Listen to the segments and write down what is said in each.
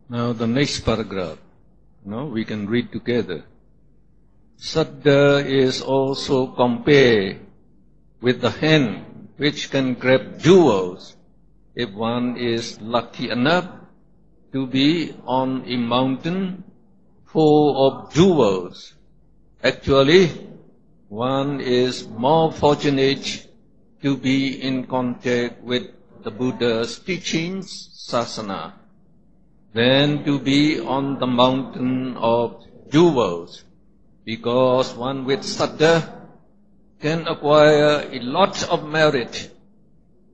Now the next paragraph, we can read together. Saddha is also compared with the hand which can grab jewels if one is lucky enough to be on a mountain full of jewels. Actually, one is more fortunate to be in contact with the Buddha's teachings, sasana, than to be on the mountain of jewels, because one with saddha can acquire a lot of merit,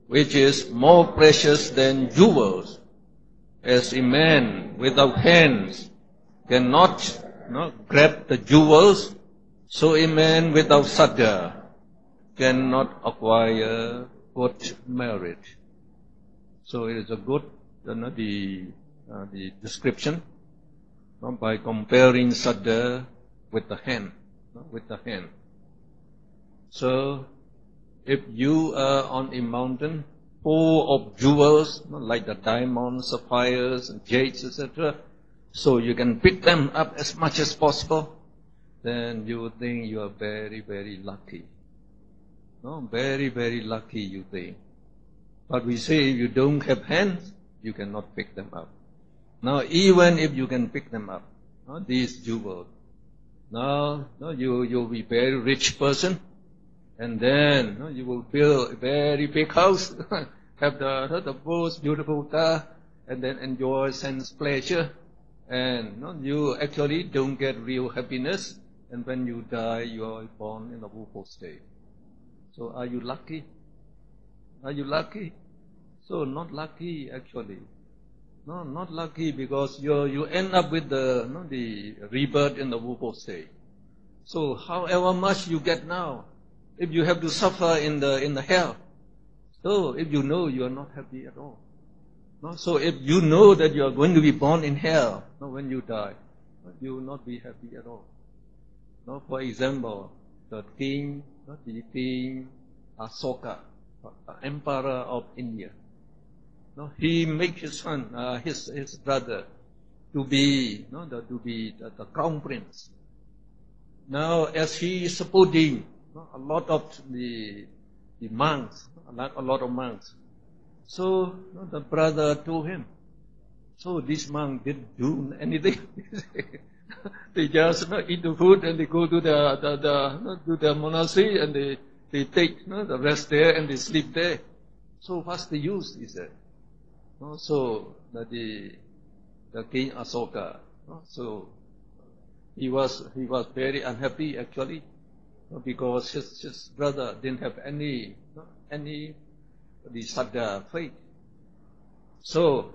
which is more precious than jewels, as a man without hands cannot grab the jewels, so a man without saddha cannot acquire good merit. So it is a good, the description by comparing saddha with the hand, So, if you are on a mountain full of jewels, like the diamonds, sapphires, jades, etc., so you can pick them up as much as possible, then you would think you are very, very lucky. Very, very lucky, you think. But we say if you don't have hands, you cannot pick them up. Now, even if you can pick them up, these jewels, now you'll be a very rich person, and then you will build a very big house, have the most beautiful car, and then enjoy sense pleasure, and you actually don't get real happiness, and when you die, you are born in a woeful state. So are you lucky? Are you lucky? So not lucky actually. No, not lucky, because you end up with the rebirth in the woeful state. So however much you get now, if you have to suffer in the hell, so if you know you are not happy at all. So if you know that you are going to be born in hell when you die, you will not be happy at all. For example, the king Asoka, emperor of India. He makes his son, his brother, to be the crown prince. Now, as he is supporting a lot of the monks, so the brother told him, so this monk didn't do anything. They just eat the food and they go to the monastery and they take the rest there and they sleep there. So what's the use? He said. So the king Asoka, so he was very unhappy actually, because his brother didn't have any the saddha faith. So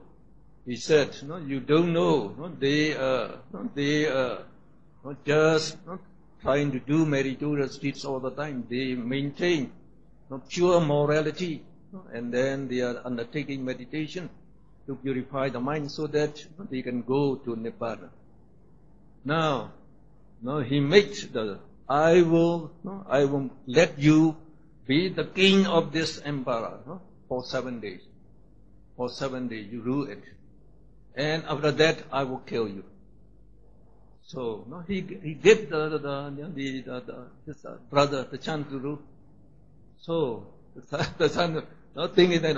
he said, you don't know, they are just trying to do meritorious deeds all the time. They maintain pure morality, and then they are undertaking meditation to purify the mind so that they can go to Nibbana. Now he makes I will let you be the king of this emperor for 7 days. For 7 days you rule it, and after that I will kill you. So he gave his brother the chance to rule. So the son thinking that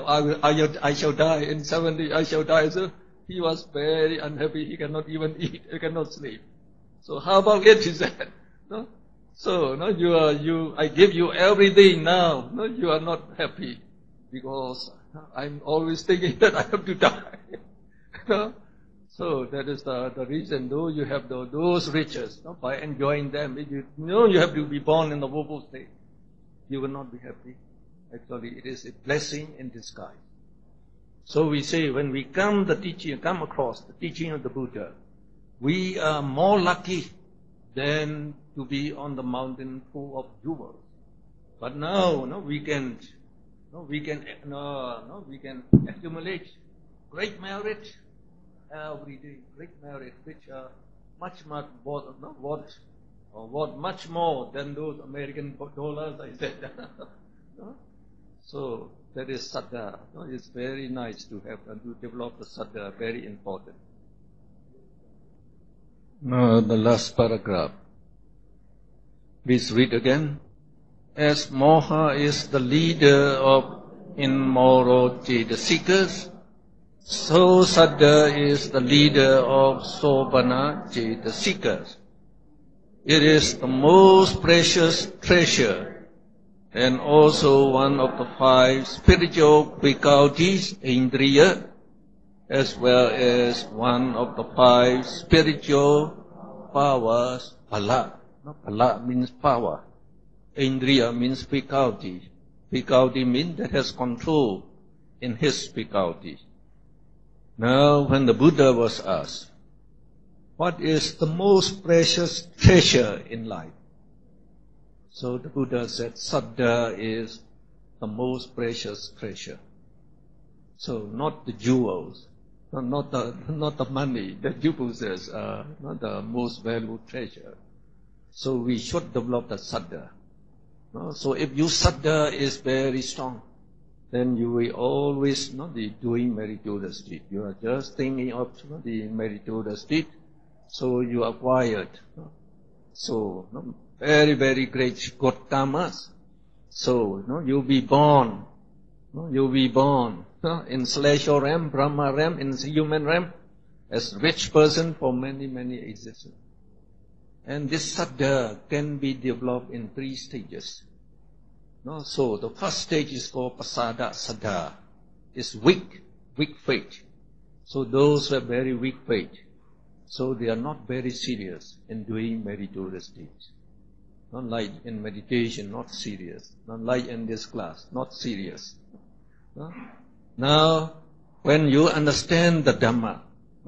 I shall die in 7 days. I shall die. So he was very unhappy. He cannot even eat. He cannot sleep. So how about it? He said, So I give you everything now. You are not happy because I'm always thinking that I have to die. So that is the reason. Though you have those riches, by enjoying them, if you have to be born in the woeful state, you will not be happy. Actually, it is a blessing in disguise. So we say when we come across the teaching of the Buddha, we are more lucky than to be on the mountain full of jewels. But now, we can accumulate great merit every day, great merit, which are much worth much more than those American dollars I said. So that is saddha. It's very nice to have and to develop the saddha, very important. Now the last paragraph. Please read again. As Moha is the leader of immoral the seekers, so Saddha is the leader of Sobhana the seekers. It is the most precious treasure and also one of the 5 spiritual faculties, Indriya, as well as one of the 5 spiritual powers, Phala. Phala means power. Indriya means faculty. Faculty means that has control in his faculty. Now, when the Buddha was asked, what is the most precious treasure in life? So the Buddha said, Saddha is the most precious treasure. So not the jewels, not the money that you possess, not the most valuable treasure. So we should develop the Saddha. So if your Saddha is very strong, then you will always not be doing meritorious deed. You are just thinking of the meritorious deed, so you acquired. So very, very great good karmas. So you'll be born. You'll be born in celestial realm, Brahma realm, in human realm, as rich person for many, many existences. And this Saddha can be developed in 3 stages. So the first stage is called Pasada Saddha. It's weak faith. So those who have very weak faith, so they are not very serious in doing meritorious deeds. Not like in meditation, not serious. Not like in this class, not serious. Now, when you understand the Dhamma,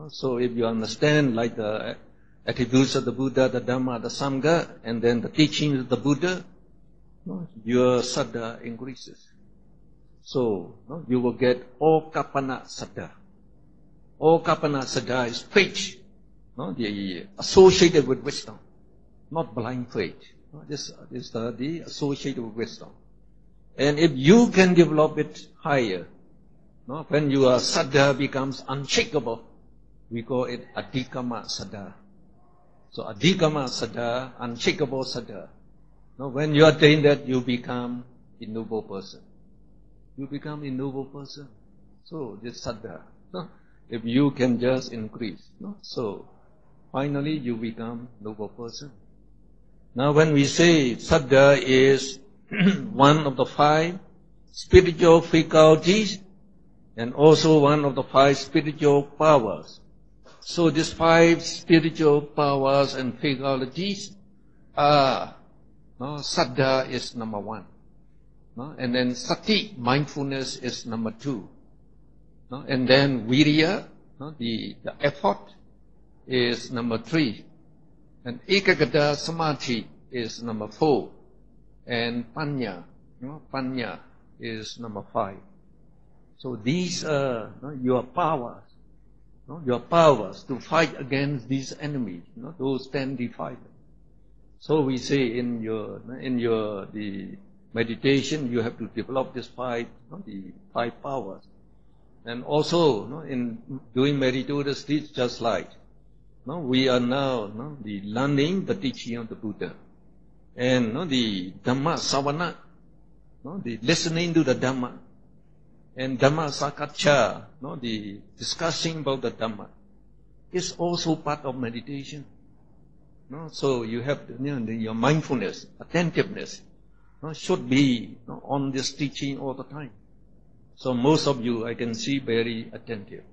so if you understand like the attributes of the Buddha, the Dhamma, the Sangha, and then the teachings of the Buddha, your Saddha increases. So you will get Okapana Saddha. Okapana Saddha is faith, associated with wisdom, not blind faith. This is the associated with wisdom. And if you can develop it higher, when your Saddha becomes unshakable, we call it Adhikama Saddha. So Adhikama Saddha, unshakable Saddha. Now when you attain that, you become a noble person. You become a noble person. So this Saddha, if you can just increase, so finally you become noble person. Now when we say Saddha is one of the 5 spiritual faculties and also one of the 5 spiritual powers. So these 5 spiritual powers and faculties are, Saddha is number 1. And then Sati, mindfulness, is number 2. And then Virya, the effort, is number 3. And Ekagata Samadhi is number 4. And Panya, Panya is number 5. So these are your powers. Your powers to fight against these enemies, those 10 defilements. So we say in your the meditation you have to develop this 5 powers, and also in doing meritorious deeds, just like we are now learning the teaching of the Buddha, and the Dhamma Savana, the listening to the Dhamma, and Dhamma Sakacha, the discussing about the Dhamma, is also part of meditation. So you have your mindfulness, attentiveness, should be on this teaching all the time. So most of you I can see very attentive,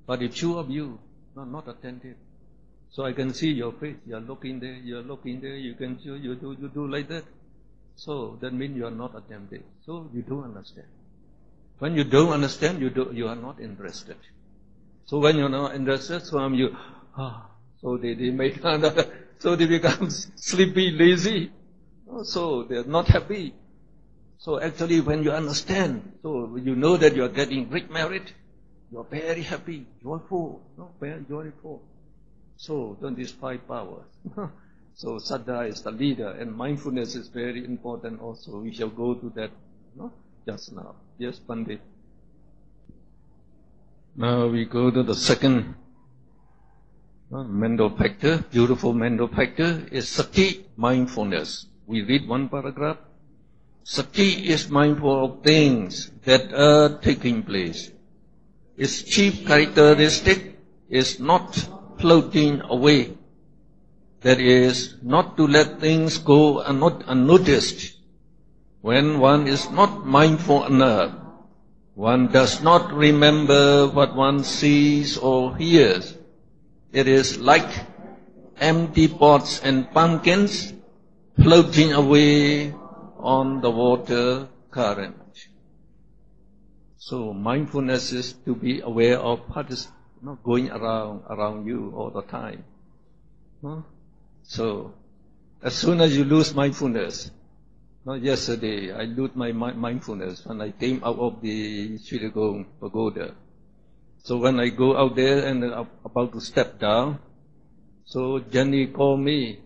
but if few of you not attentive, so I can see your face. You are looking there. You can see you do like that. So that means you are not attentive. So you don't understand. When you don't understand, you are not interested. So when you're not interested, so they make so they become sleepy, lazy. So they're not happy. So actually when you understand, so you know that you are getting great merit, you are very happy, joyful, very joyful. So then these 5 powers. So Saddha is the leader, and mindfulness is very important also. We shall go to that just now. Yes, Pandit. Now we go to the second mental factor, beautiful mental factor is sati, mindfulness. We read one paragraph. Sati is mindful of things that are taking place. Its chief characteristic is not floating away. That is, not to let things go unnoticed. When one is not mindful enough, one does not remember what one sees or hears. It is like empty pots and pumpkins floating away on the water current. So mindfulness is to be aware of what is going around you all the time. So as soon as you lose mindfulness, yesterday I lose my mindfulness when I came out of the Shirigong pagoda. So when I go out there and about to step down, so Jenny called me,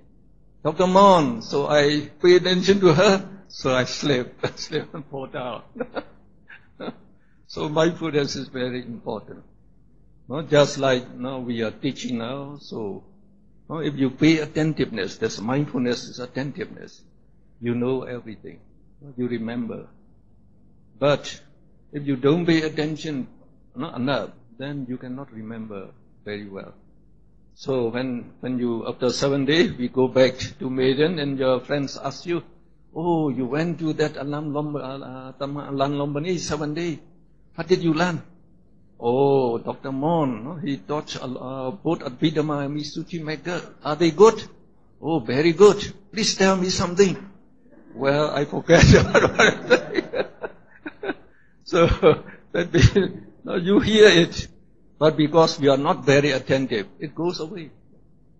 Dr. Mon. So I pay attention to her, so I slept and fall down. So mindfulness is very important. Just like now we are teaching now, so if you pay attentiveness, that's mindfulness is attentiveness. You know everything. You remember. But if you don't pay attention enough, then you cannot remember very well. So when you, after 7 days, we go back to Mehem and your friends ask you, oh, you went to that Alan Lombani 7 days. What did you learn? Oh, Dr. Mon, he taught both Abhidhamma and Suchi Maker. Are they good? Oh, very good. Please tell me something. Well, I forget what I'm saying. So, that means, you hear it, but because we are not very attentive, it goes away.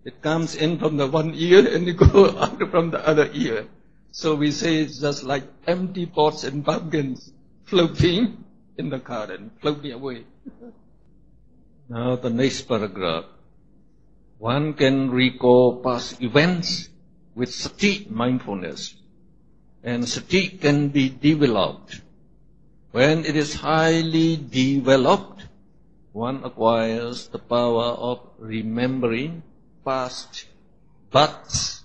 It comes in from the one ear and it goes out from the other ear. So we say it's just like empty pots and pumpkins floating in the current, floating away. Now the next paragraph. One can recall past events with sati, mindfulness, and sati can be developed. When it is highly developed, one acquires the power of remembering past births.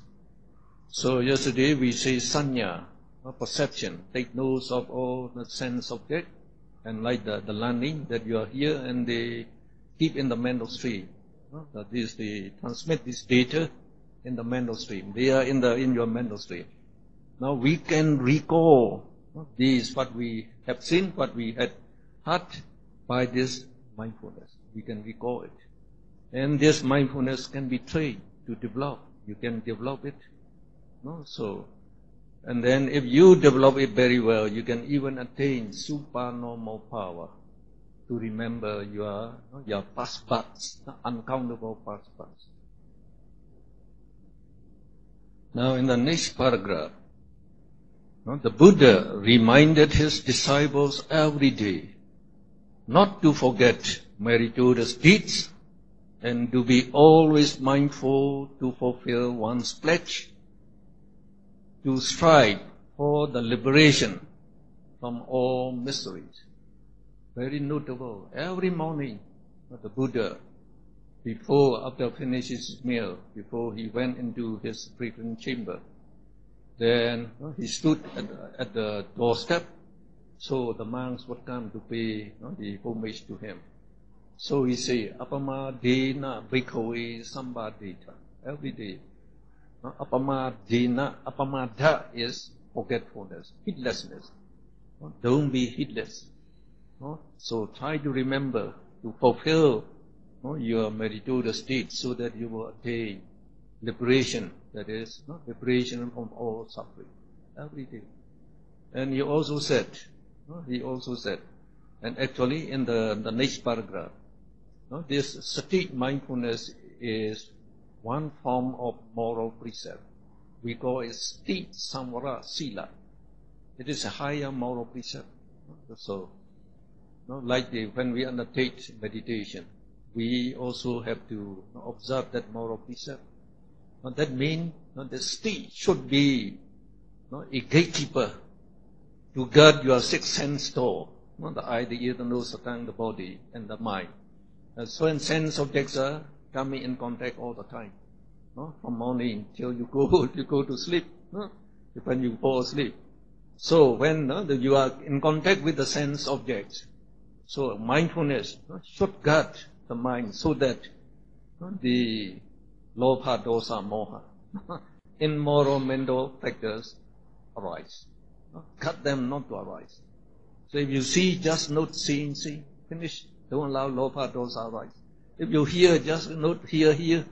So yesterday we say sanya, perception, take notes of all the sense objects, and like the learning that you are here and they keep in the mental stream. That is, they transmit this data in the mental stream. They are in your mental stream. Now we can recall these, what we have seen, what we had heard by this mindfulness. We can recall it. And this mindfulness can be trained to develop. You can develop it. So, and then if you develop it very well, you can even attain supernormal power to remember your past births, uncountable past births. Now in the next paragraph, the Buddha reminded his disciples every day not to forget meritorious deeds and to be always mindful to fulfill one's pledge, to strive for the liberation from all miseries. Very notable. Every morning, the Buddha, after finishing his meal, before he went into his frequent chamber, then he stood at the doorstep, so the monks would come to pay the homage to him. So he said, Apamadena bhikkhave sambadeta, every day. Apamada is forgetfulness, heedlessness. Don't be heedless. So try to remember to fulfill your meritorious deeds so that you will attain liberation, that is, liberation from all suffering, every day. And he also said, and actually in the next paragraph, this sati mindfulness is one form of moral precept. We call it sati samvara sila. It is a higher moral precept. So, like when we undertake meditation, we also have to observe that moral precept. That means the sati should be a gatekeeper to guard your six sense door, the eye, the ear, the nose, the tongue, the body, and the mind. So when sense objects are coming in contact all the time. No? From morning till you go to sleep. No? When you fall asleep. So when you are in contact with the sense objects, so mindfulness should guard the mind so that the lobha, dosa, moha, immoral mental factors arise. Cut them not to arise. So if you see, just note seeing, see, finish. Don't allow lobha, dosa arise. If you hear, just note hear,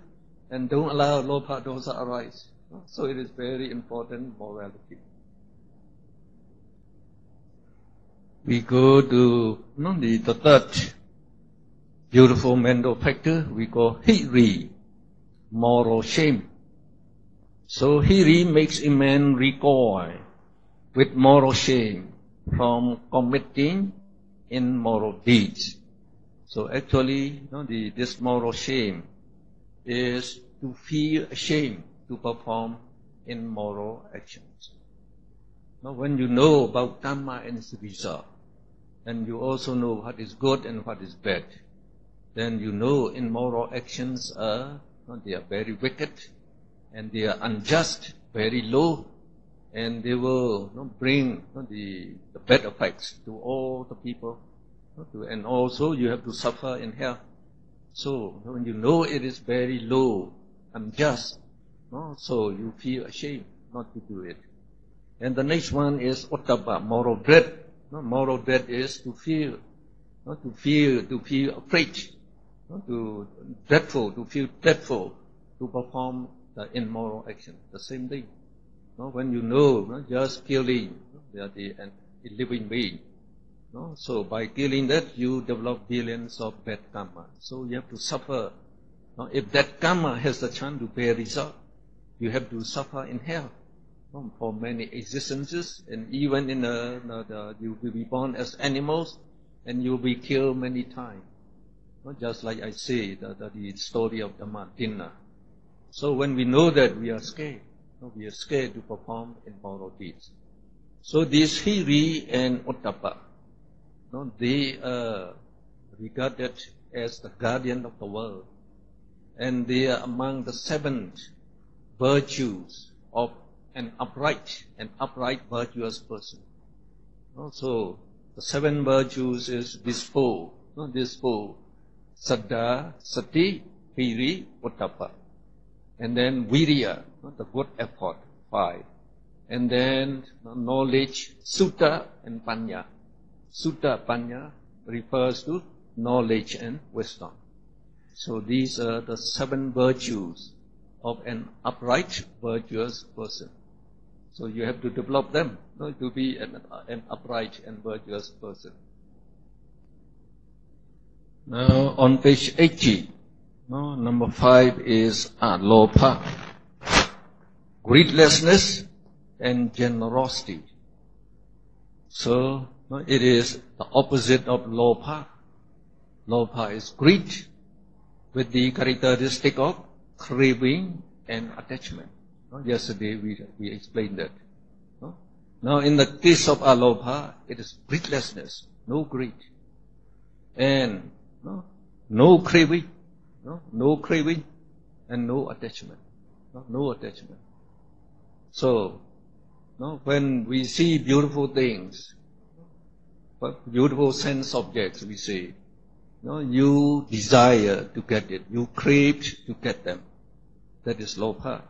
and don't allow lobha, dosa arise. So it is very important morality. We go to the third beautiful mental factor we call hiri, moral shame. So hiri makes a man recoil with moral shame from committing immoral deeds. So actually, this moral shame is to feel ashamed to perform immoral actions. Now, when you know about karma and its result, and you also know what is good and what is bad, then you know immoral actions they are very wicked, and they are unjust, very low, and they will bring the bad effects to all the people, and also you have to suffer in hell. So when you know it is very low, unjust, so you feel ashamed not to do it. And the next one is ottappa, moral dread. Moral dread is to feel afraid, to feel dreadful to perform the immoral action. The same thing. When you know, just killing a living being. So by killing that, you develop billions of bad karma. So you have to suffer. If that karma has the chance to bear result, you have to suffer in hell for many existences, and even in you will be born as animals, and you will be killed many times. Just like I say, the story of the Martina. So when we know that, we are scared. We are scared to perform immoral deeds. So these hiri and ottappa, they are regarded as the guardian of the world, and they are among the 7 virtues of an upright virtuous person. So the 7 virtues is these 4, saddha, sati, hiri, ottappa, and then virya, the good effort, 5, and then knowledge, sutta and panya. Sutta, panya refers to knowledge and wisdom. So these are the 7 virtues of an upright virtuous person. So you have to develop them to be an upright and virtuous person. Now on page 80, number 5 is lobha, greedlessness and generosity. So it is the opposite of lobha. Lobha is greed with the characteristic of craving and attachment. Yesterday we explained that. Now in the case of alobha, it is greedlessness, no greed, and no craving, and no attachment, no attachment. So when we see beautiful things, beautiful sense objects, we say, you desire to get it, you crave to get them. That is lobha.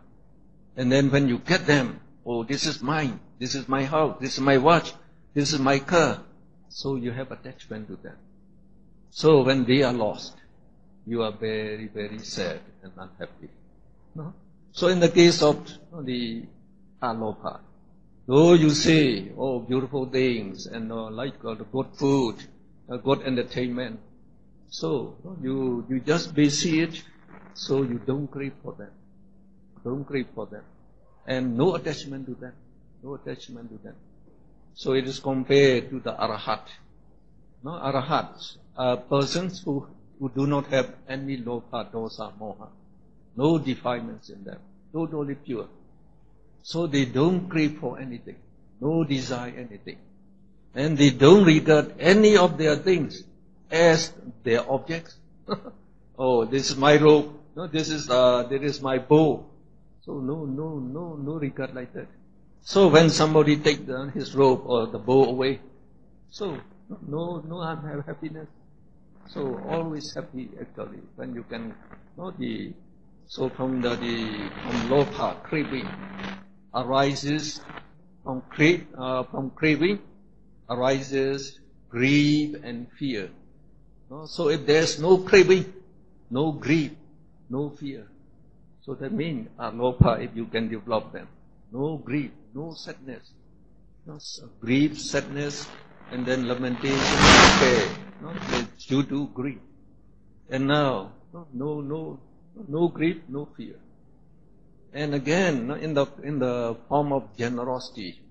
And then when you get them, oh, this is mine, this is my house, this is my watch, this is my car. So you have attachment to them. So when they are lost, you are very, very sad and unhappy. So in the case of the alobha, though you say, oh, beautiful things, and like the good food, good entertainment, so you just busy it, so you don't crave for them. Don't crave for them. And no attachment to them. No attachment to them. So it is compared to the arahat. Arahats are persons who do not have any lobha, dosa, moha. No defilements in them. Totally pure. So they don't crave for anything. No desire anything. And they don't regard any of their things as their objects. Oh, this is my robe. No, this is my bow. So no regard like that. So when somebody take his robe or the bow away, so no happiness. So always happy actually when you can so from lopa, craving arises from craving arises grief and fear. So if there's no craving, no grief, no fear, so that means lopa, if you can develop them, no grief, no sadness, grief, sadness, and then lamentation, despair, due to grief. And now, no grief, no fear. And again, in the form of generosity.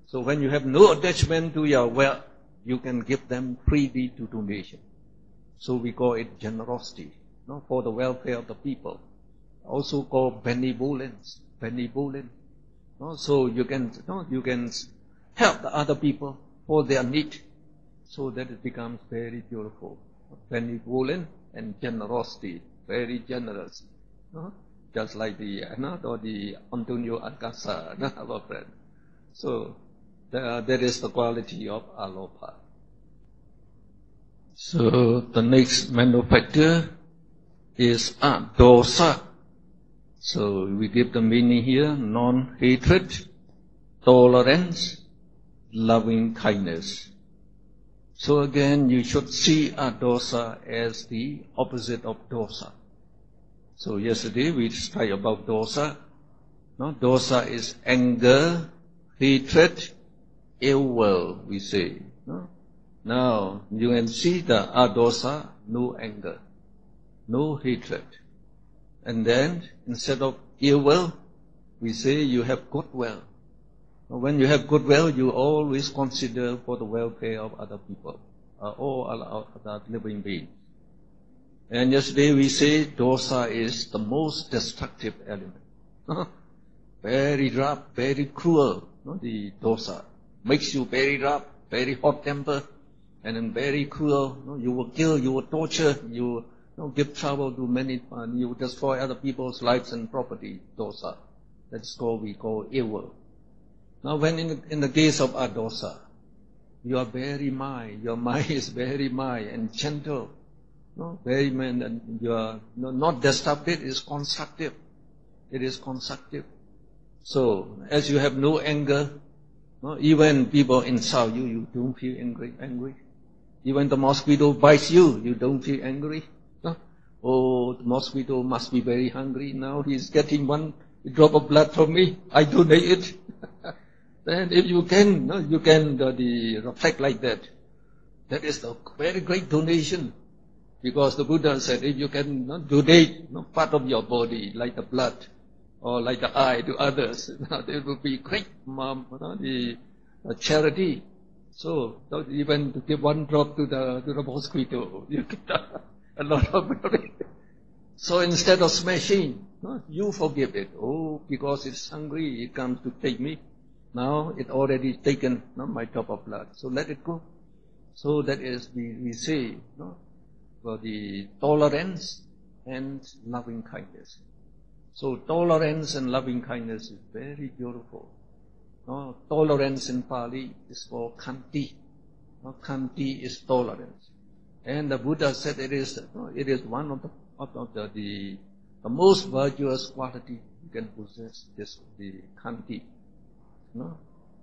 So when you have no attachment to your wealth, you can give them freely to donation. So we call it generosity, for the welfare of the people. Also called benevolence. So you can help the other people for their need, so that it becomes very beautiful. Benevolent and generosity, very generous. Just like the Antonio Alcázar, our friend. So that is the quality of alopa. So the next manufacture is dosa. So we give the meaning here: non-hatred, tolerance, loving kindness. So again, you should see dosa as the opposite of dosa. So yesterday we studied about dosa. Dosa is anger, hatred, ill will, we say. Now you can see the dosa, no anger, no hatred. And then instead of ill will, we say you have goodwill. When you have goodwill, you always consider for the welfare of other people, all other living beings. And yesterday we say dosa is the most destructive element. Very rough, very cruel. The dosa makes you very rough, very hot-tempered, and then very cruel. You will kill, you will torture, you give trouble to many, you will destroy other people's lives and property. Dosa. That's what we call evil. Now when in the case of dosa, you are very mild, your mind is very mild and gentle. Very mild, and you are not destructive, it is constructive. It is constructive. So as you have no anger, even people insult you, you don't feel angry. Even the mosquito bites you, you don't feel angry. Oh, the mosquito must be very hungry now. He's getting one drop of blood from me. I donate it. Then if you can, reflect like that. That is a very great donation. Because the Buddha said, if you can donate part of your body, like the blood or like the eye to others, it will be great charity. So even to give one drop to the mosquito, you get a lot of glory. So instead of smashing, you forgive it. Oh, because it's hungry, it comes to take me. Now it already taken my drop of blood. So let it go. So that is we say for the tolerance and loving kindness. So tolerance and loving kindness is very beautiful. Tolerance in Pali is called khanti. Khanti is tolerance. And the Buddha said it is one of the most virtuous quality you can possess, the khanti.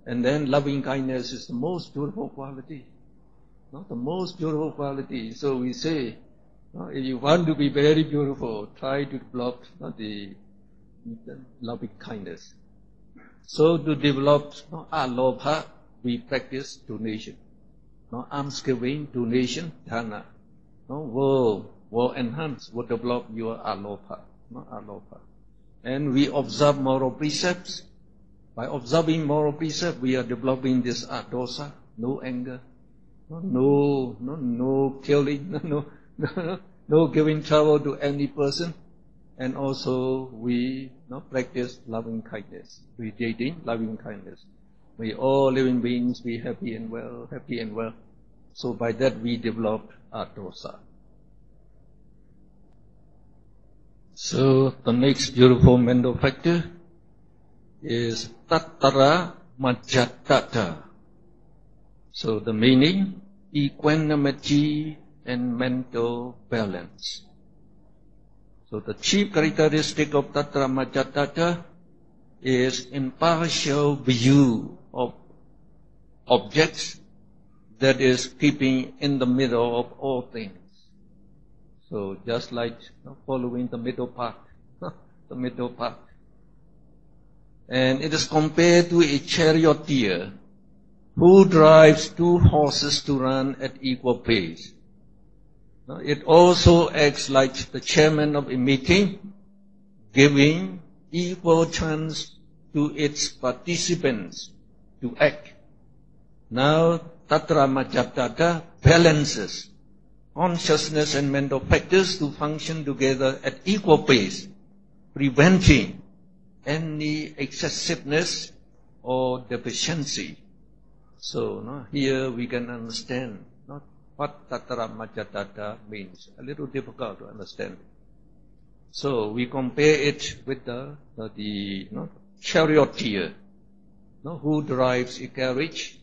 And then loving kindness is the most beautiful quality. The most beautiful quality. So we say, if you want to be very beautiful, try to develop the loving kindness. So to develop alopa, we practice donation. Alms giving, donation, dana. Will enhance, will develop your alopa. And we observe moral precepts. By observing moral precepts, we are developing this dosa, no anger, no killing, no giving trouble to any person. And also we practice loving kindness, radiating loving kindness. May all living beings be happy and well. So by that we develop dosa. So the next beautiful mental factor is tattara majjhattata. So the meaning, equanimity and mental balance. So the chief characteristic of tattara majjhattata is impartial view of objects that is keeping in the middle of all things. So just like following the middle path, the middle path. And it is compared to a charioteer who drives two horses to run at equal pace. It also acts like the chairman of a meeting, giving equal chance to its participants to act. Now, tattara majjhattata balances consciousness and mental factors to function together at equal pace, preventing any excessiveness or deficiency. So here we can understand what tattara majjhattata means. A little difficult to understand. So we compare it with the charioteer who drives a carriage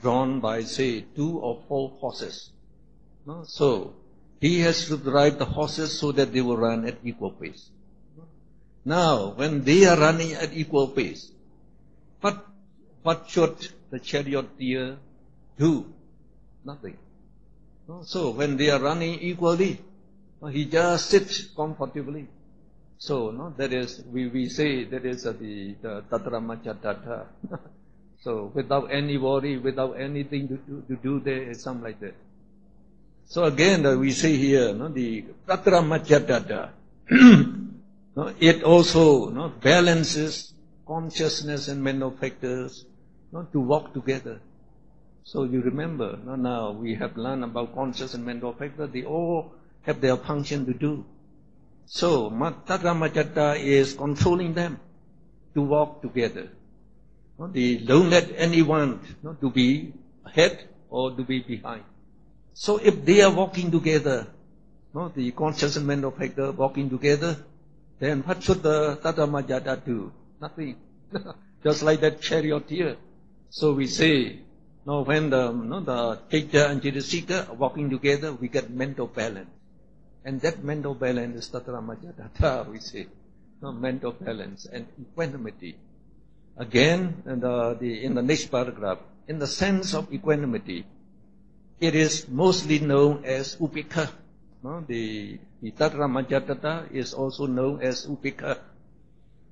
drawn by, say, 2 or 4 horses. So he has to drive the horses so that they will run at equal pace. Now, when they are running at equal pace, what should the charioteer do? Nothing. So when they are running equally, he just sits comfortably. So that is, we say that is the tattara majjhattata. So without any worry, without anything to do there, it's something like that. So again, we say here, the tattara majjhattata, it also balances consciousness and mental factors to work together. So you remember, now we have learned about conscious and mental factors, they all have their function to do. So tattara majjhattata is controlling them to work together. They don't let anyone to be ahead or to be behind. So if they are walking together, the conscious and mental factor walking together, then what should the tattara majjhattata do? Nothing. Just like that charioteer. So we say, when the teacher and Chitta are walking together, we get mental balance. And that mental balance is tattara majjhattata, we say. Mental balance and equanimity. Again, in the next paragraph, in the sense of equanimity, it is mostly known as upekha. The tattara majjhattata is also known as upekha.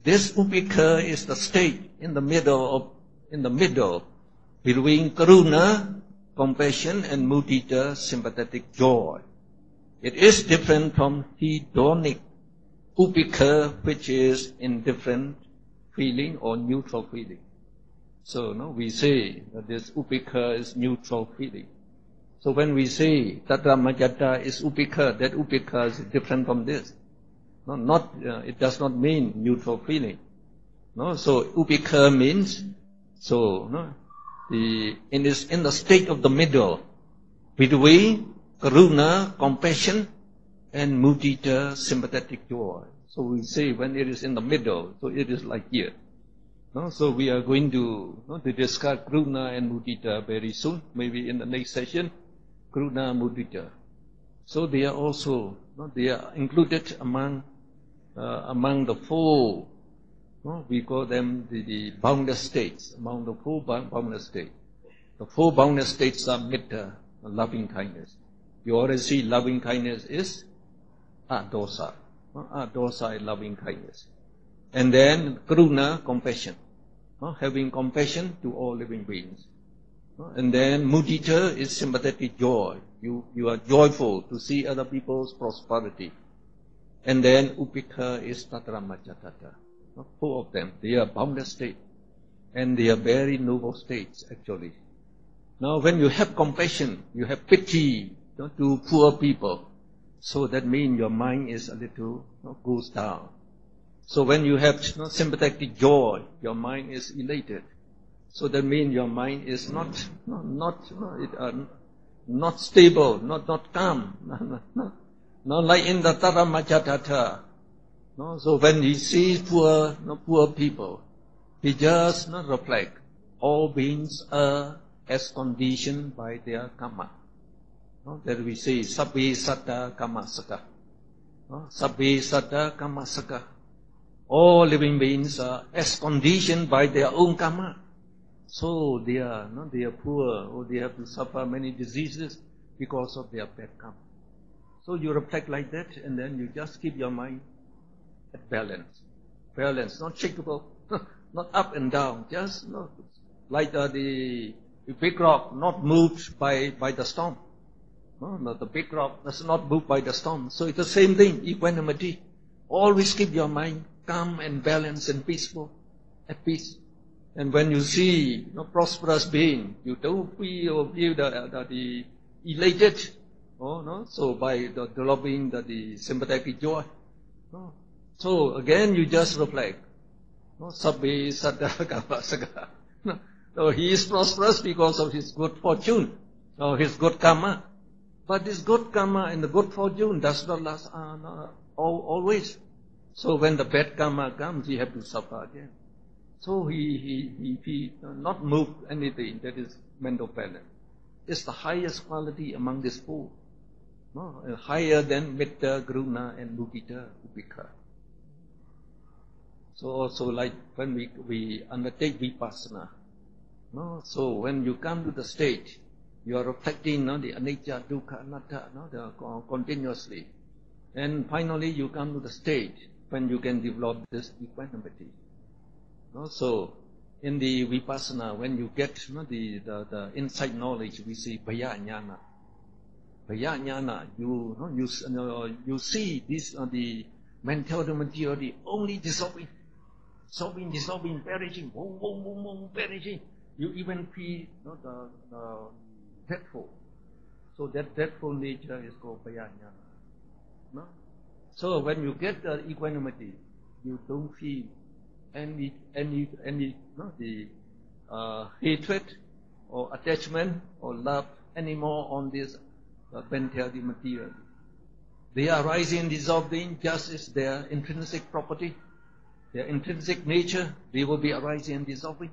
This upekha is the state in the middle between karuna, compassion, and mudita, sympathetic joy. It is different from hedonic upekha, which is indifferent feeling or neutral feeling. So we say that this upekha is neutral feeling. So when we say tattara majjhattata is upekha, that upekha is different from this. It does not mean neutral feeling. So upekha means it is in the state of the middle between karuna, compassion, and mudita, sympathetic joy. So we say when it is in the middle, so it is like here. So we are going to discuss karuna and mudita very soon, maybe in the next session. Karuna, mudita. So they are also they are included among the 4. We call them the boundless states. Among the 4 boundless states, the 4 boundless states are metta, loving kindness. You already see loving kindness is adosa. Adosa is loving kindness. And then karuna, compassion. Having compassion to all living beings. And then mudita is sympathetic joy. You are joyful to see other people's prosperity. And then upekha is tattara majjhattata. 4 of them. They are boundless states. And they are very noble states actually. Now when you have compassion, you have pity to poor people. So that means your mind is a little goes down. So when you have sympathetic joy, your mind is elated. So that means your mind is not stable, not calm. No, like in the Taramachatata. No, so when he sees poor people, he just reflect. All beings are as conditioned by their karma. No, that we say sabbe satta kammasaka. No, sabbe satta kammasaka. All living beings are as conditioned by their own karma. So they are poor, or they have to suffer many diseases because of their bad karma. So you reflect like that, and then you just keep your mind at balance. Balance, not shakable, not up and down, just like the big rock, not moved by the storm. No, the big rock is not moved by the storm. So it's the same thing, equanimity. Always keep your mind calm and balanced and peaceful, at peace. And when you see prosperous being, you don't feel the elated. So by developing the sympathetic joy. So again, you just reflect. Sabbe satta kammasaka. So he is prosperous because of his good fortune, or his good karma. But this good karma and the good fortune does not last always. So when the bad karma comes, he have to suffer again. So he not move anything. That is mental balance. It's the highest quality among these four. Higher than metta, karuna, and mudita, upekha. So also like when we undertake vipassana. So when you come to the state, you are reflecting the anicca, dukkha, anatta, continuously. And finally you come to the state when you can develop this equanimity. So in the vipassana, when you get the insight knowledge, we see bhaya jnana. Bhaya jnana, you see this the mental material only dissolving, perishing, perishing. You even feel the dreadful. So that dreadful nature is called bhaya jnana. So when you get the equanimity, you don't feel any hatred or attachment or love anymore on this mental material. They are rising and dissolving just as their intrinsic property, their intrinsic nature. They will be arising and dissolving.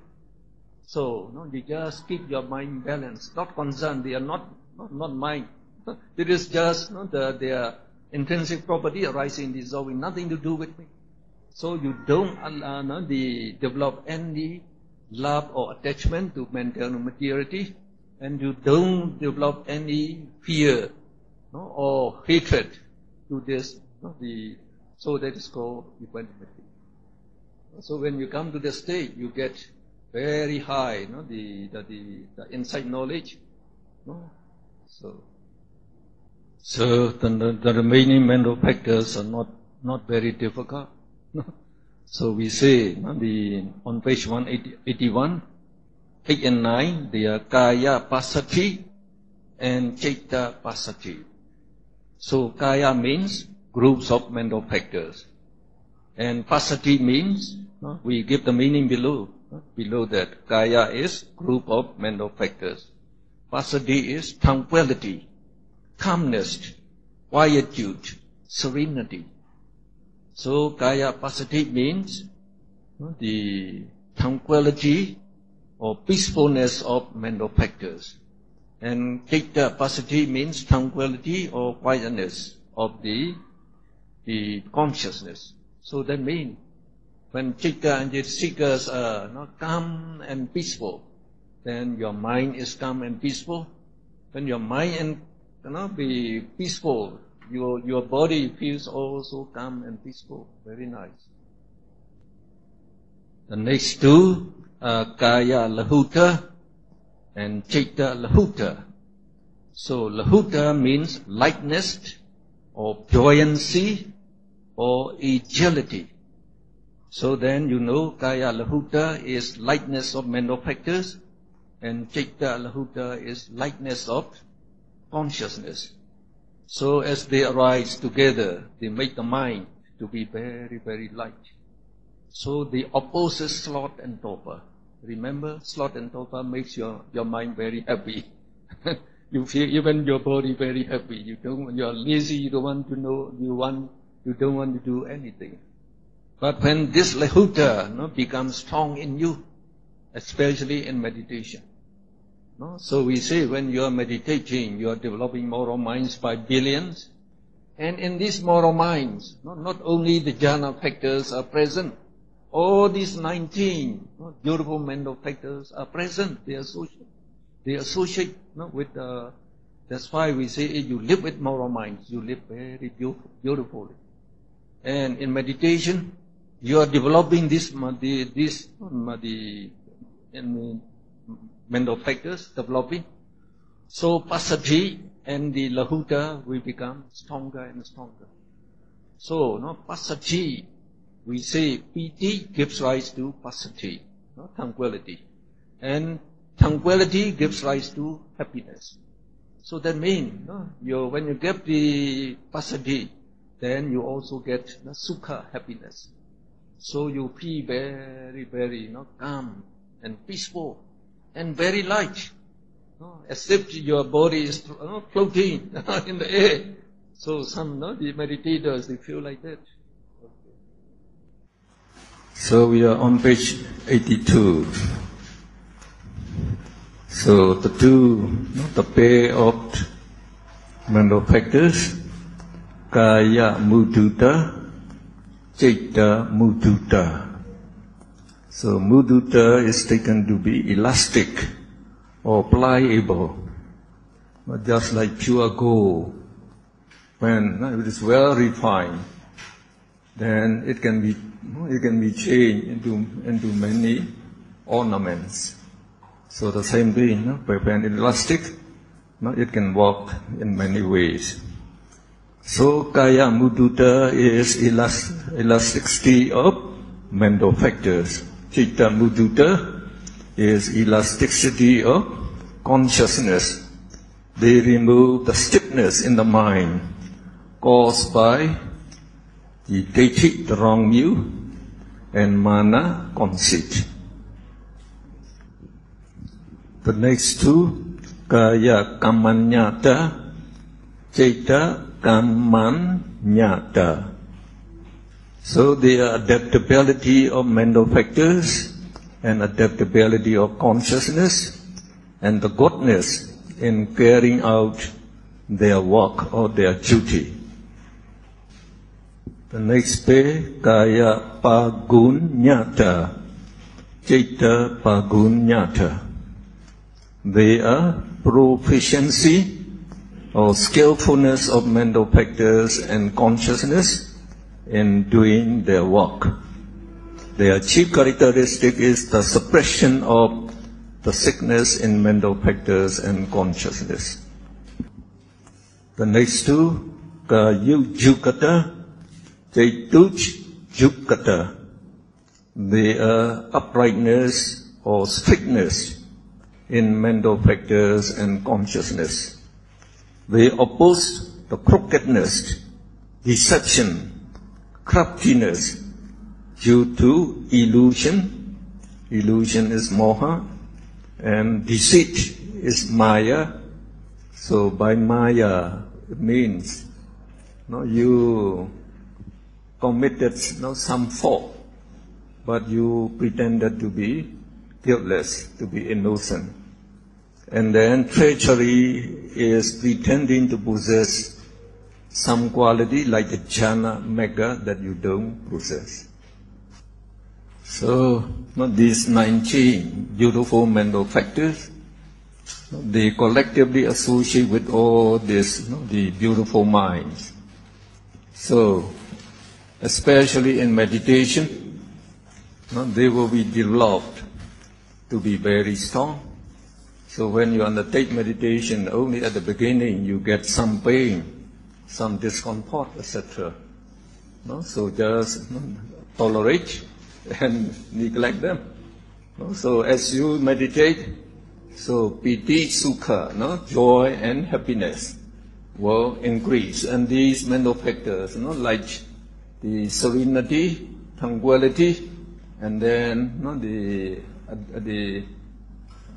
So you just keep your mind balanced, not concerned. They are not mind. It is just their intrinsic property arising and dissolving, nothing to do with me. So you don't develop any love or attachment to mental materiality, and you don't develop any fear or hatred to this. So that is called equanimity. So when you come to the state, you get very high, the insight knowledge. So the remaining mental factors are not very difficult. So we say on page 181, 8 and 9, they are kaya passathi and citta passathi. So kaya means groups of mental factors, and passathi means we give the meaning below that. Kaya is group of mental factors. Passathi is tranquility, calmness, quietude, serenity. So kaya passathi means the tranquility or peacefulness of mental factors, and citta passathi means tranquility or quietness of the consciousness. So that means when citta and citta are calm and peaceful, then your mind is calm and peaceful. When your mind be peaceful, your body feels also calm and peaceful. Very nice. The next two are kaya lahuta and citta lahuta. So lahuta means lightness or buoyancy or agility. So then kaya lahuta is lightness of mental factors, and citta lahuta is lightness of consciousness. So as they arise together, they make the mind to be very, very light. So the opposite sloth and torpor. Remember, sloth and torpor makes your mind very heavy. You feel even your body very happy. You are lazy. You don't want to know. You don't want to do anything. But when this lahuta becomes strong in you, especially in meditation. So we say when you are meditating, you are developing moral minds by billions. And in these moral minds, not only the jhana factors are present, all these 19 beautiful mental factors are present. They associate with that's why we say if you live with moral minds, you live very beautifully. And in meditation, you are developing mental factors, developing. So passaddhi and the lahuta will become stronger and stronger. So passaddhi, we say piti gives rise to passaddhi, tranquility. And tranquility gives rise to happiness. So that means when you get the passaddhi, then you also get the sukha, happiness. So you feel very, very calm and peaceful and very light, as if your body is floating in the air. So some the meditators, they feel like that. So we are on page 82. So the pair of mental factors, kaya mudutta, citta mudutta. So mudutta is taken to be elastic or pliable, but just like pure gold. When it is well refined, then it can be changed into many ornaments. So the same way, when elastic, it can work in many ways. So kaya mudutta is elasticity of mental factors. Citta mudutta is elasticity of consciousness. They remove the stiffness in the mind caused by the daithi, the wrong view, and mana, conceit. The next two, kaya kamanyata, citta kamanyata. So the adaptability of mental factors and adaptability of consciousness and the goodness in carrying out their work or their duty. The next page, kaya pagunyata, citta pagunyata. They are proficiency or skillfulness of mental factors and consciousness in doing their work. Their chief characteristic is the suppression of the sickness in mental factors and consciousness. The next two, kayujukata, jukata. They are uprightness or strictness in mental factors and consciousness. They oppose the crookedness, deception, craftiness due to illusion. Illusion is moha, and deceit is maya. So by maya, it means you committed some fault, but you pretended to be guiltless, to be innocent. And then treachery is pretending to possess some quality like the jhana mega that you don't possess. So these 19 beautiful mental factors, they collectively associate with all this, the beautiful minds. So especially in meditation, they will be developed to be very strong. So when you undertake meditation, only at the beginning you get some pain, some discomfort, etc. So just tolerate and neglect them. So as you meditate, so piti, sukha, joy and happiness will increase. And these mental factors, like the serenity, tranquility, and then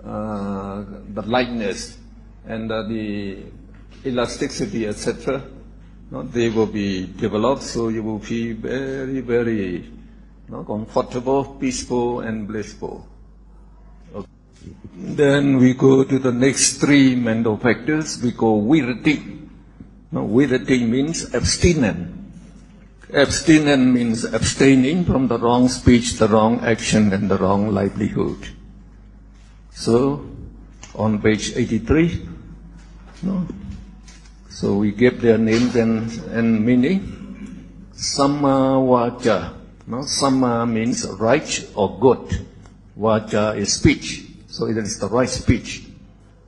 the lightness, and the elasticity, etc., they will be developed, so you will feel very, very comfortable, peaceful, and blissful. Okay. Then we go to the next three mental factors we call virati. Virati means abstinence. Abstinence means abstaining from the wrong speech, the wrong action, and the wrong livelihood. So, on page 83, so we give their names and meaning. Samma vaca. Samma means right or good. Vaca is speech, so it is the right speech.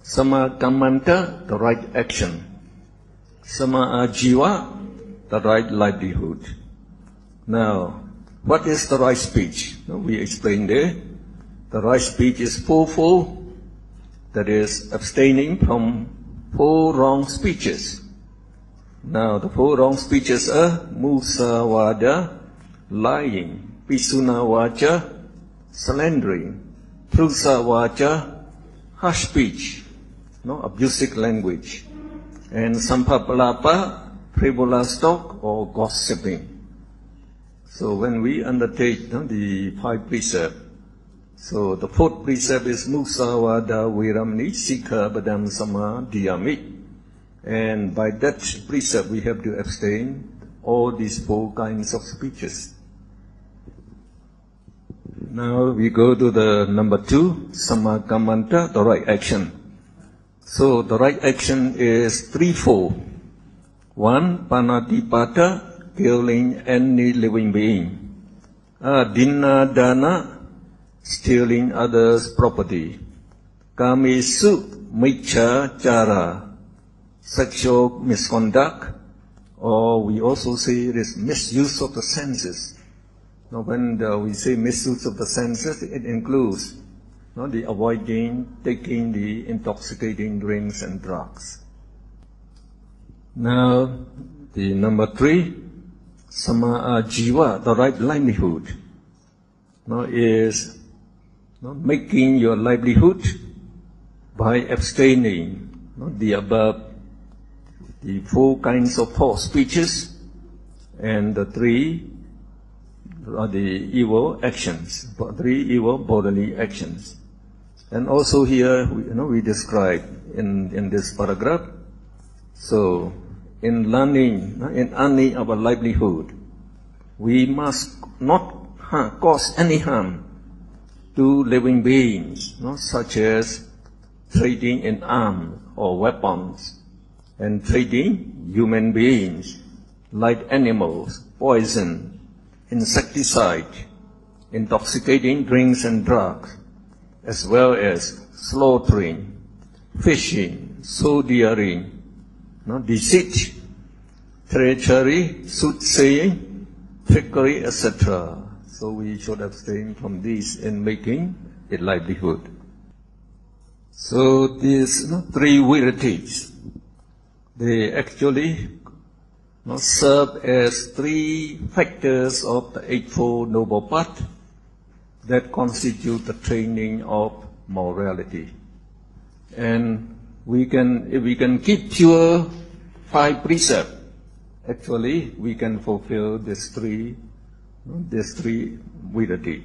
Samma kammanta, the right action. Samma ajiva, the right livelihood. Now, what is the right speech? We explained there. The right speech is fourfold, that is abstaining from 4 wrong speeches. Now, the 4 wrong speeches are musawada, lying, pisuna vaca, slandering, prusa vaca, harsh speech, abusive language, and sampapalapa, frivolous talk or gossiping. So when we undertake the 5 precepts, so the 4th precept is musawada viramni sikha badam sama diyami. And by that precept we have to abstain all these 4 kinds of speeches. Now we go to the number 2, sammakamanta, the right action. So the right action is threefold. 1, panatipata, killing any living being. Dinadana, stealing others' property. Kamisu, michachara, sexual misconduct, or we also say it is misuse of the senses. Now when we say misuse of the senses, it includes the avoiding, taking the intoxicating drinks and drugs. Now, the number 3, sama jiva, the right livelihood, is making your livelihood by abstaining the above, the 4 kinds of false speeches, and the 3 are the evil actions, 3 evil bodily actions. And also here, we describe in this paragraph, so in learning, in earning our livelihood, we must not cause any harm to living beings, such as trading in arms or weapons, and trading human beings, like animals, poison, insecticide, intoxicating drinks and drugs, as well as slaughtering, fishing, soothsaying, deceit, treachery, soothsaying, trickery, etc. So we should abstain from these in making a livelihood. So these 3 virities, they actually serve as 3 factors of the Eightfold Noble Path that constitute the training of morality. And if we can keep pure 5 precepts, actually we can fulfill these 3 virati.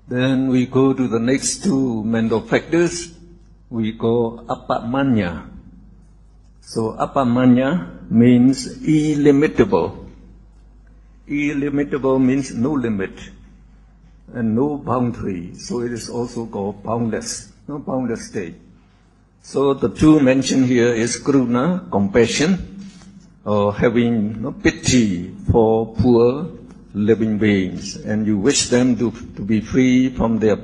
Then we go to the next 2 mental factors we call apamanya. So apamanya means illimitable. Illimitable means no limit and no boundary. So it is also called boundless, no boundless state. So the 2 mentioned here is karuna, compassion, or having pity for poor living beings, and you wish them to be free from their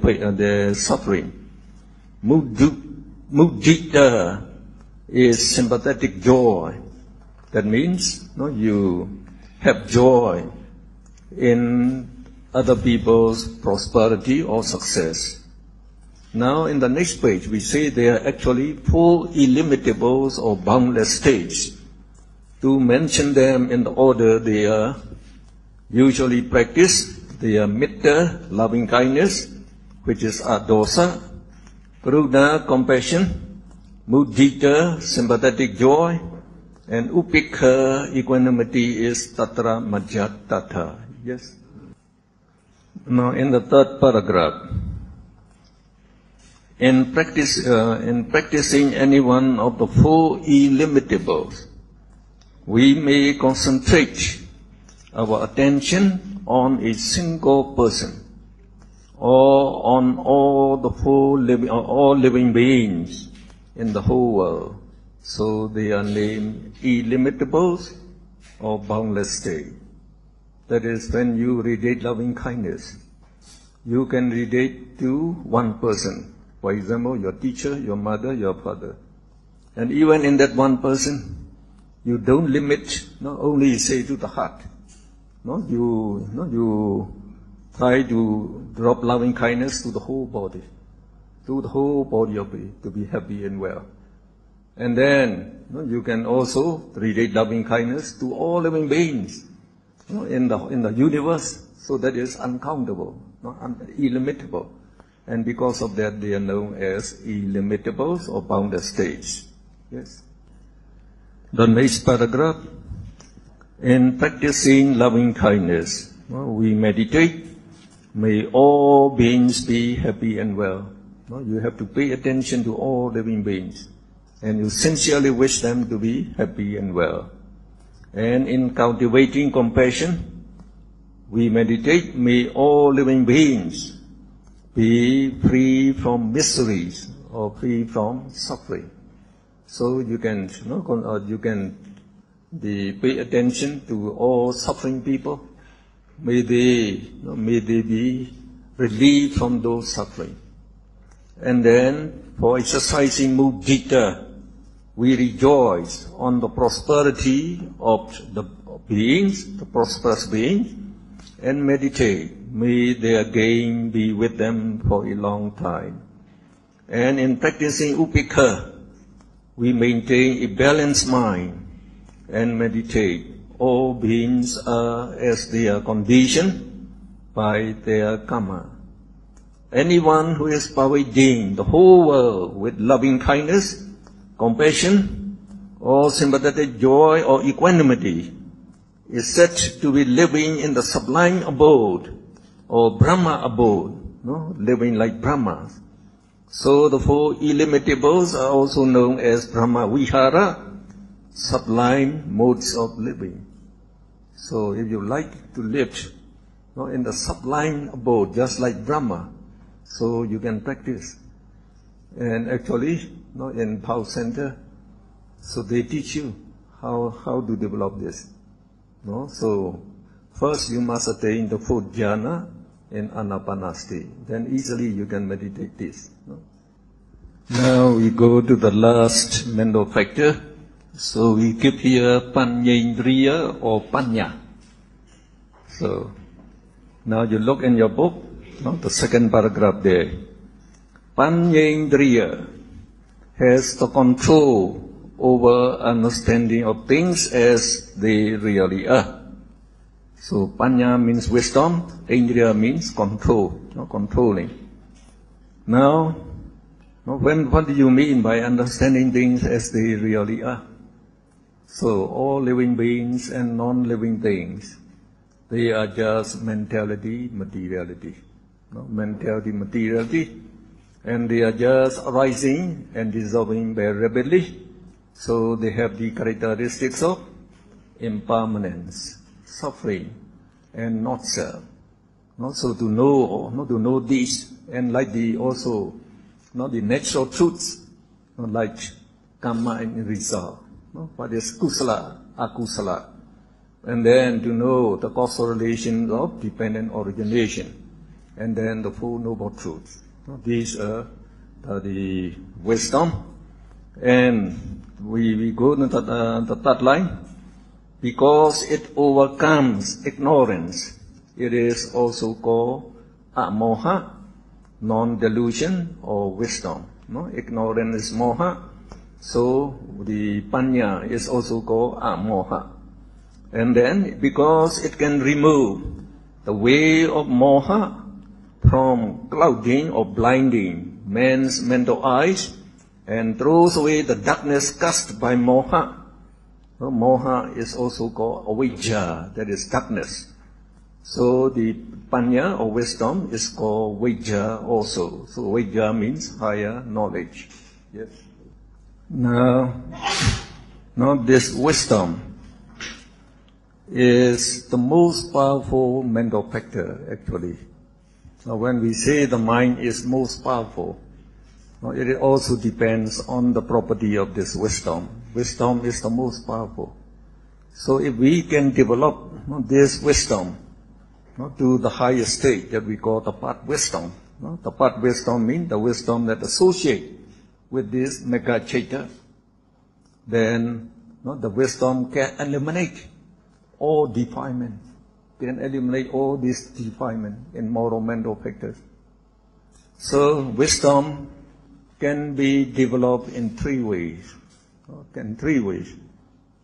suffering. Mudita is sympathetic joy. That means you have joy in other people's prosperity or success. Now in the next page we say there are actually 4 illimitables or boundless states. To mention them in the order they are usually practiced, they are metta, loving kindness, which is adosa, karuna, compassion, Mudita, sympathetic joy, and upekha, equanimity, is tatra majjhatata. Yes. Now in the third paragraph, in practicing any one of the four illimitables, we may concentrate our attention on a single person, or on all living beings in the whole world. So they are named illimitables or boundless state. That is, when you radiate loving kindness, you can radiate to one person. For example, your teacher, your mother, your father. And even in that one person, you don't limit, not only say to the heart. No, you try to drop loving kindness to the whole body, to the whole body of it, to be happy and well. And then you can also radiate loving kindness to all living beings in the universe. So that is uncountable, illimitable. And because of that, they are known as illimitables or boundless states. Yes. The next paragraph. In practicing loving kindness, we meditate. May all beings be happy and well. You have to pay attention to all living beings, and you sincerely wish them to be happy and well. And in cultivating compassion, we meditate. May all living beings be free from miseries or free from suffering. So you can, pay attention to all suffering people. May they be relieved from those suffering. And then, for exercising mudita, we rejoice on the prosperity of the beings, the prosperous beings, and meditate. May their gain be with them for a long time. And in practicing upekha, we maintain a balanced mind and meditate. All beings are as they are conditioned by their karma. Anyone who is pervading the whole world with loving kindness, compassion, or sympathetic joy or equanimity is said to be living in the sublime abode or Brahma abode, living like Brahmas. So the four illimitables are also known as Brahma Vihara, sublime modes of living. So if you like to live in the sublime abode, just like Brahma, so you can practice. And actually, in Power Center, so they teach you how to develop this. So first you must attain the fourth jhana in anapanasati. Then easily you can meditate this. Now we go to the last mental factor. So we keep here panyendriya or panya. So now you look in your book, the second paragraph there. Panyendriya has the control over understanding of things as they really are. So panya means wisdom, indriya means control, controlling. Now, what do you mean by understanding things as they really are? So all living beings and non-living things, they are just mentality, materiality. Mentality, materiality, and they are just arising and dissolving very rapidly. So they have the characteristics of impermanence, suffering, and not self. So to know this, and like the natural truths, like karma and result. What is kusala, akusala, and then to know the causal relation of dependent origination, and then the Four Noble Truths. These are the wisdom, and we go to the third line. Because it overcomes ignorance, it is also called amoha, non-delusion or wisdom. Ignorance is moha, so the panya is also called amoha. And then because it can remove the way of moha from clouding or blinding man's mental eyes and throws away the darkness cast by moha. Well, moha is also called avijja, that is darkness. So the panya or wisdom is called vijja also. So vijja means higher knowledge. Yes. Now this wisdom is the most powerful mental factor actually. Now when we say the mind is most powerful, it also depends on the property of this wisdom. Wisdom is the most powerful. So if we can develop this wisdom to the highest state that we call the path wisdom. The path wisdom means the wisdom that associates with this mega chaita. Then the wisdom can eliminate all defilement, can eliminate all these defilement in moral mental factors. So wisdom can be developed in three ways.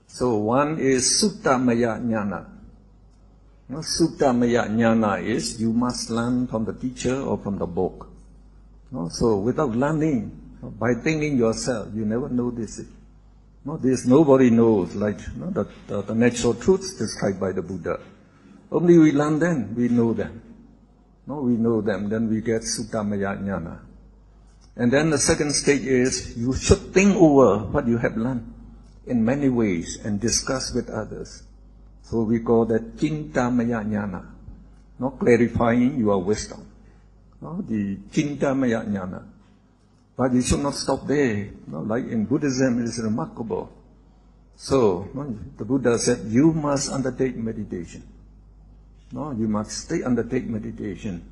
So one is suttamaya jnana. Suttamaya jnana is you must learn from the teacher or from the book. So without learning, by thinking yourself, you never know this. This nobody knows, like the natural truths described by the Buddha. Only we learn them, we know them. We know them, then we get suttamaya jnana. And then the second stage is you should think over what you have learned in many ways and discuss with others. So we call that chintamaya jnana, clarifying your wisdom. The chintamaya jnana. But you should not stop there. Like in Buddhism, it is remarkable. So the Buddha said, you must undertake meditation. You must undertake meditation.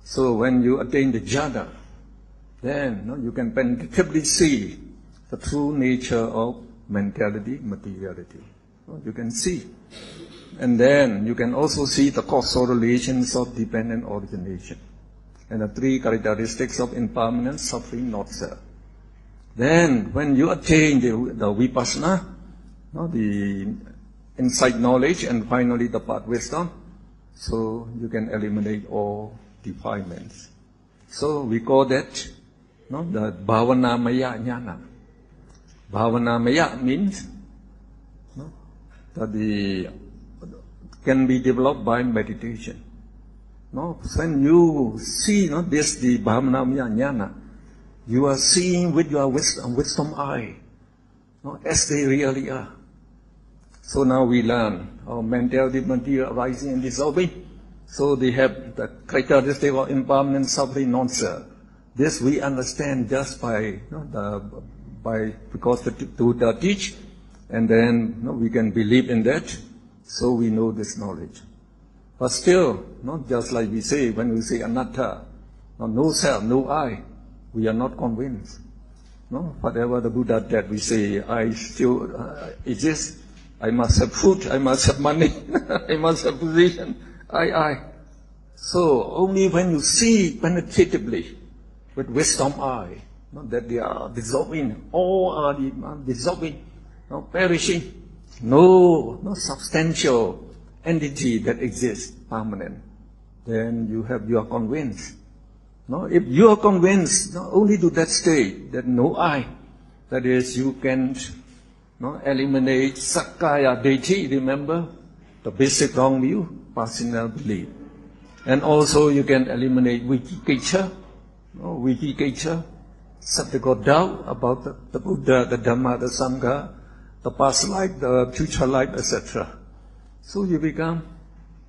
So when you attain the jhana, then you can penetratively see the true nature of mentality, materiality. You can see. And then you can also see the causal relations of dependent origination and the three characteristics of impermanence, suffering, not self. Then when you attain the vipassana, the insight knowledge, and finally the path wisdom, so you can eliminate all defilements. So we call that the bhavanamaya jnana. Bhavanamaya means that the can be developed by meditation. When you see this, the bhavanamaya jnana, you are seeing with your wisdom eye, as they really are. So now we learn how mentality, material arising and dissolving. So they have the characteristic of impermanence, suffering, non-self. This we understand just by because the Buddha teach, and then we can believe in that. So we know this knowledge. But still, not just like we say when we say anatta, no self, no I, we are not convinced. Whatever the Buddha did, we say I still exist. I must have food, I must have money, I must have position, I. So only when you see penetratively with wisdom eye, that they are dissolving, all are dissolving, perishing, no substantial entity that exists permanent, then you are convinced. If you are convinced, only to that state, that no I, that is, you can eliminate sakkaya deity, remember, the basic wrong view, personal belief. And also you can eliminate vikicicca, subject of doubt about the Buddha, the Dhamma, the Sangha, the past life, the future life, etc. So you become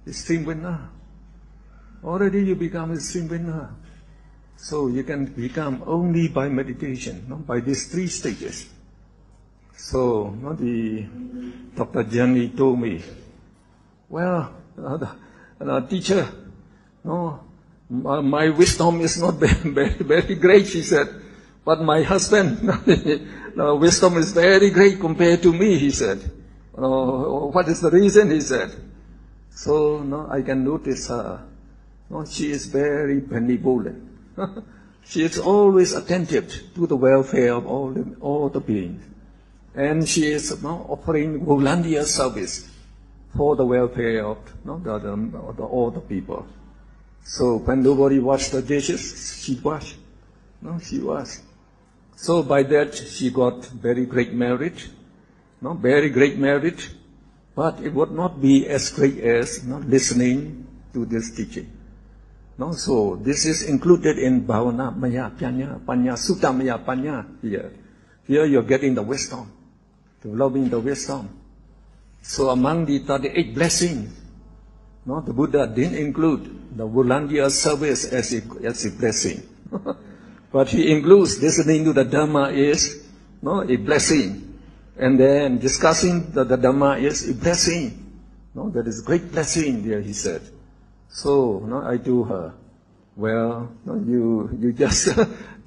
a stream winner. Already you become a stream winner. So you can become only by meditation, by these three stages. So Dr. Jenny told me, well, the teacher, my wisdom is not very, very great, she said. But my husband, wisdom is very great compared to me, he said. What is the reason, he said. So I can notice her. She is very benevolent. She is always attentive to the welfare of all the beings. And she is offering volunteer service for the welfare of all the people. So when nobody washed the dishes, she washed. She washed. So by that she got very great merit, very great merit, but it would not be as great as listening to this teaching. So this is included in Bhavana Maya Panya, Sutta Maya Panya here. Here you're getting the wisdom, developing the wisdom. So among the 38 blessings, the Buddha didn't include the volunteer service as a blessing. But he includes listening to the Dhamma is a blessing. And then discussing the Dhamma is a blessing. That is a great blessing there, he said. So I told her, well, you just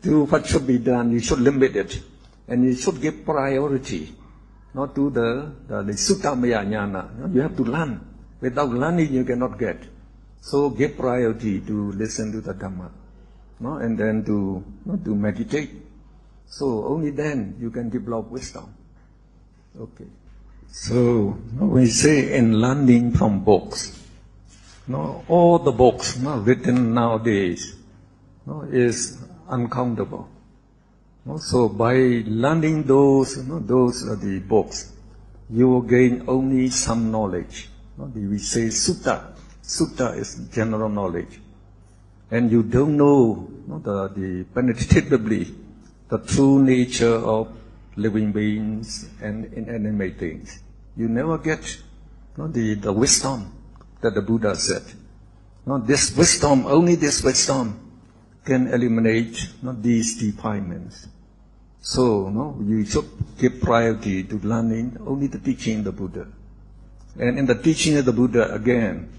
do what should be done. You should limit it. And you should give priority not to the Sutta Maya Jnana. You have to learn. Without learning, you cannot get. So give priority to listen to the Dhamma. And then to meditate. So only then you can develop wisdom. Okay. So we say in learning from books, all the books written nowadays is uncountable. So by learning those are the books, you will gain only some knowledge. We say sutta. Sutta is general knowledge. And you don't know the penetratively the true nature of living beings and inanimate things. You never get the wisdom that the Buddha said. This wisdom, only this wisdom can eliminate these defilements. So you should give priority to learning only the teaching of the Buddha. And in the teaching of the Buddha, again,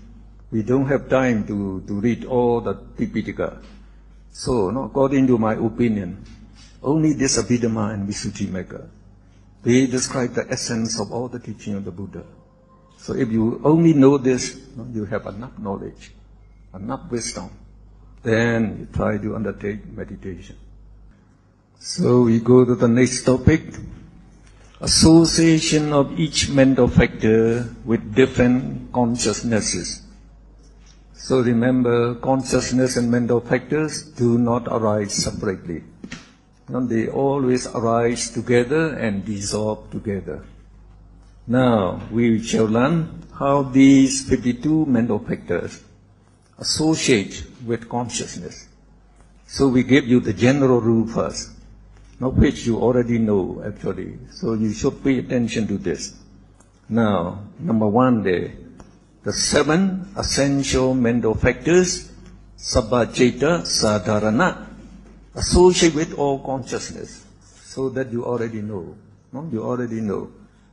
we don't have time to read all the Tipitaka. So, according to my opinion, only this Abhidhamma and Visuddhimagga, they describe the essence of all the teaching of the Buddha. So if you only know this, you have enough knowledge, enough wisdom, then you try to undertake meditation. So we go to the next topic. Association of each mental factor with different consciousnesses. So remember, consciousness and mental factors do not arise separately. They always arise together and dissolve together. Now, we shall learn how these 52 mental factors associate with consciousness. So we give you the general rule first, which you already know actually. So you should pay attention to this. Now, number one there, the 7 essential mental factors, Sabbaceta Sadharana, associate with all consciousness. So that you already know. You already know.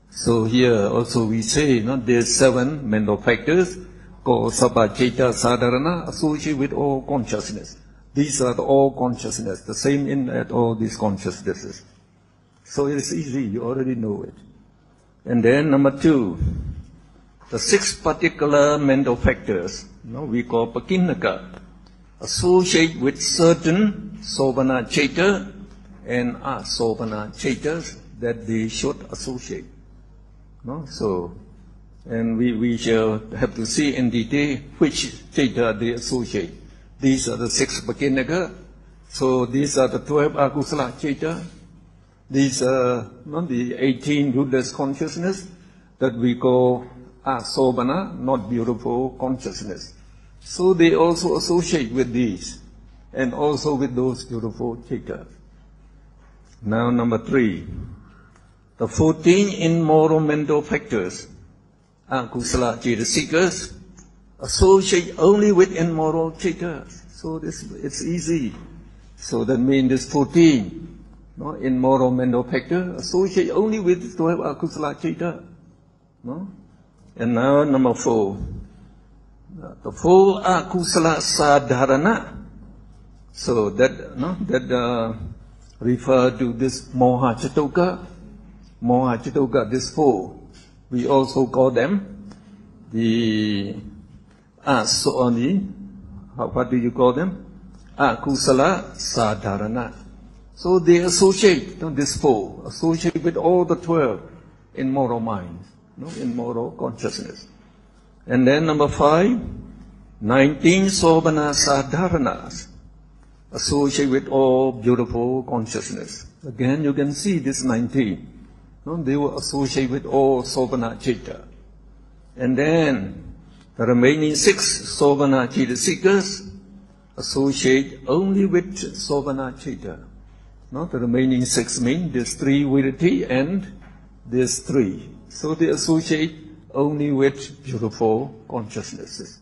So here also we say, there's 7 mental factors called Sabbaceta Sadharana, associate with all consciousness. These are all consciousness, the same in at all these consciousnesses. So it's easy, you already know it. And then number 2, the 6 particular mental factors, we call Pakinaka, associate with certain Sobhana Cheta and Asobhana Chetas that they should associate. So, and we shall have to see in detail which Cheta they associate. These are the 6 Pakinaka. So these are the 12 Akusala Cheta. These are the 18 rootless consciousness that we call Asobhana, not beautiful consciousness. So they also associate with these and also with those beautiful Chetas. Now number 3, the 14 immoral mental factors, Akusala Cetasikas, associate only with immoral Chetas. So it's easy. So that means this 14 immoral mental factor associate only with 12 Akusala Cheta. And now number 4, the 4 Akusala Sadharana. So that refer to this Moha Chatoka. Moha Chatoka, this 4. We also call them the what do you call them? Akusala Sadharana. So they associate, this 4, associate with all the 12 immoral minds, immoral consciousness. And then number 5, 19 Sobhana Sadharanas, associate with all beautiful consciousness. Again, you can see this 19. No, they were associated with all Sobhana Citta. And then the remaining 6 Sobhana Citta seekers associate only with Sobhana Citta. No, the remaining 6 mean there's 3 Virati and there's 3. So they associate only with beautiful consciousnesses.